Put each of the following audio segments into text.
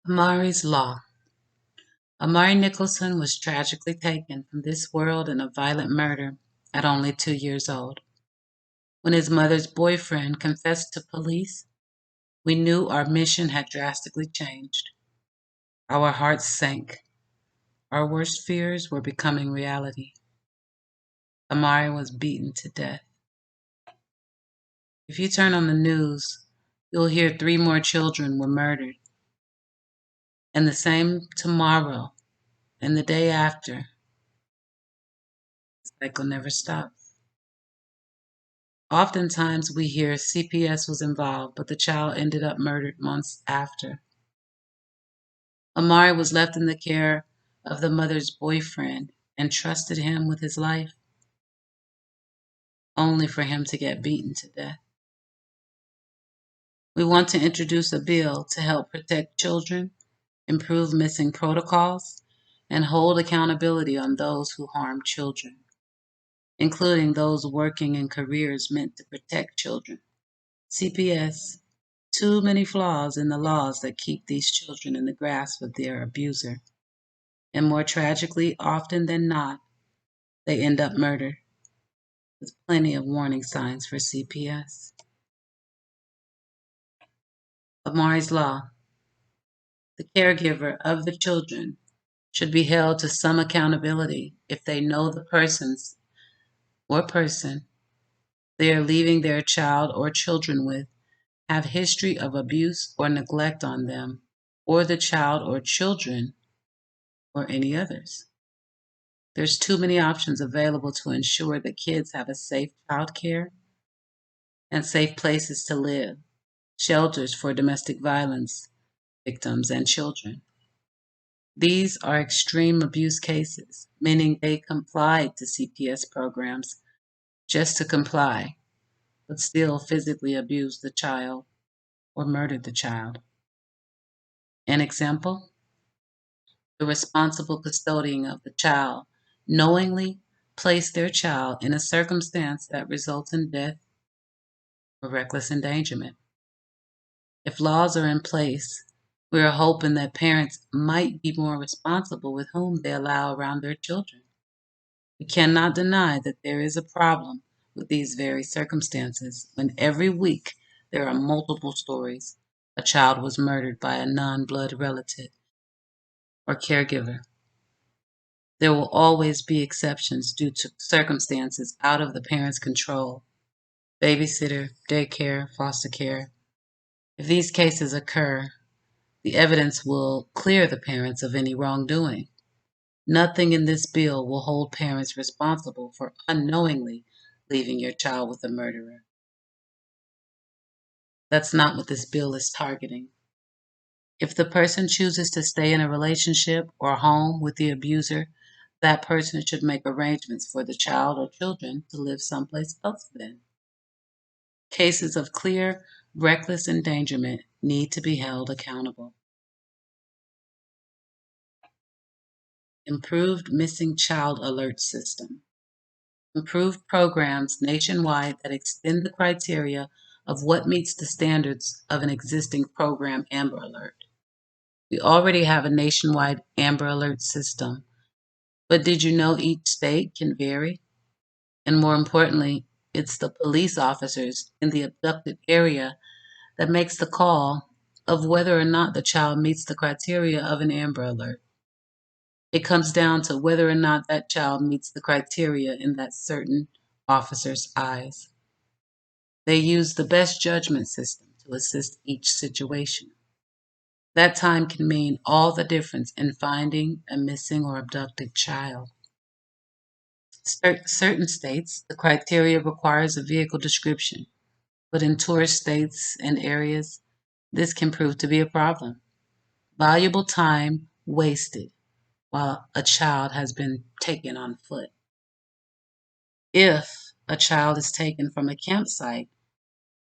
Amari'S Law. Amari Nicholson was tragically taken from this world in a violent murder at only 2 years old. When his mother's boyfriend confessed to police, we knew our mission had drastically changed. Our hearts sank. Our worst fears were becoming reality. Amari was beaten to death. If you turn on the news, you'll hear 3 more children were murdered. And the same tomorrow and the day after, the cycle never stops. Oftentimes we hear CPS was involved, but the child ended up murdered months after. Amari was left in the care of the mother's boyfriend and trusted him with his life, only for him to get beaten to death. We want to introduce a bill to help protect children, improve missing protocols, and hold accountability on those who harm children, including those working in careers meant to protect children. CPS, too many flaws in the laws that keep these children in the grasp of their abuser. And more tragically, often than not, they end up murdered, with plenty of warning signs for CPS. Amari's Law. The caregiver of the children should be held to some accountability if they know the persons or person they are leaving their child or children with have history of abuse or neglect on them, or the child or children, or any others. There's too many options available to ensure that kids have a safe childcare and safe places to live, shelters for domestic violence victims and children. These are extreme abuse cases, meaning they complied to CPS programs just to comply, but still physically abused the child or murdered the child. An example: the responsible custodian of the child knowingly placed their child in a circumstance that results in death or reckless endangerment. If laws are in place, we are hoping that parents might be more responsible with whom they allow around their children. We cannot deny that there is a problem with these very circumstances when every week there are multiple stories a child was murdered by a non-blood relative or caregiver. There will always be exceptions due to circumstances out of the parent's control: babysitter, daycare, foster care. If these cases occur, the evidence will clear the parents of any wrongdoing. Nothing in this bill will hold parents responsible for unknowingly leaving your child with a murderer. That's not what this bill is targeting. If the person chooses to stay in a relationship or home with the abuser, that person should make arrangements for the child or children to live someplace else then. Cases of clear, reckless endangerment need to be held accountable. Improved missing child alert system. Improved programs nationwide that extend the criteria of what meets the standards of an existing program Amber Alert. We already have a nationwide Amber Alert system, but did you know each state can vary? And more importantly, it's the police officers in the abducted area that makes the call of whether or not the child meets the criteria of an Amber Alert. It comes down to whether or not that child meets the criteria in that certain officer's eyes. They use the best judgment system to assist each situation. That time can mean all the difference in finding a missing or abducted child. Certain states, the criteria requires a vehicle description, but in tourist states and areas, this can prove to be a problem. Valuable time wasted while a child has been taken on foot. If a child is taken from a campsite,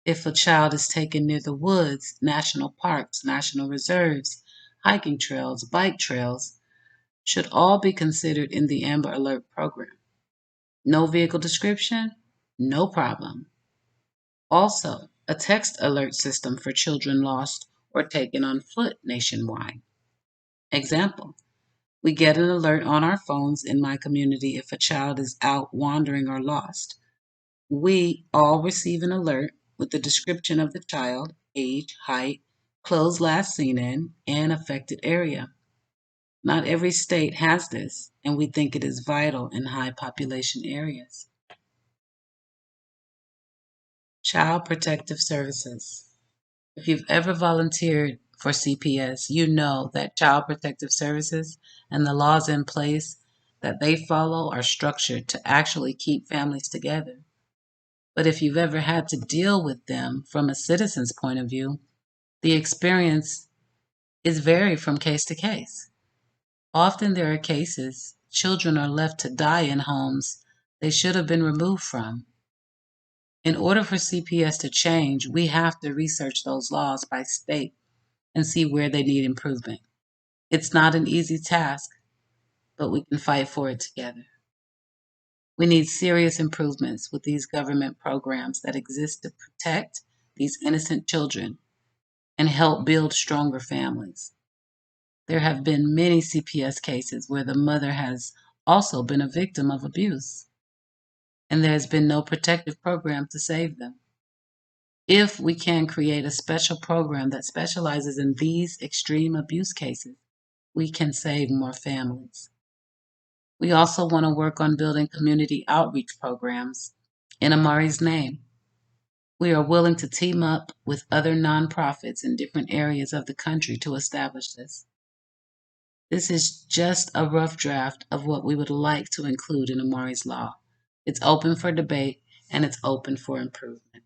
if a child is taken near the woods, national parks, national reserves, hiking trails, bike trails, should all be considered in the Amber Alert program. No vehicle description? No problem. Also, a text alert system for children lost or taken on foot nationwide. Example, we get an alert on our phones in my community if a child is out wandering or lost. We all receive an alert with the description of the child, age, height, clothes last seen in, and affected area. Not every state has this, and we think it is vital in high population areas. Child Protective Services. If you've ever volunteered for CPS, you know that Child Protective Services and the laws in place that they follow are structured to actually keep families together. But if you've ever had to deal with them from a citizen's point of view, the experience is varied from case to case. Often there are cases children are left to die in homes they should have been removed from. In order for CPS to change, we have to research those laws by state and see where they need improvement. It's not an easy task, but we can fight for it together. We need serious improvements with these government programs that exist to protect these innocent children and help build stronger families. There have been many CPS cases where the mother has also been a victim of abuse, and there has been no protective program to save them. If we can create a special program that specializes in these extreme abuse cases, we can save more families. We also want to work on building community outreach programs in Amari's name. We are willing to team up with other nonprofits in different areas of the country to establish this. This is just a rough draft of what we would like to include in Amari's Law. It's open for debate and it's open for improvement.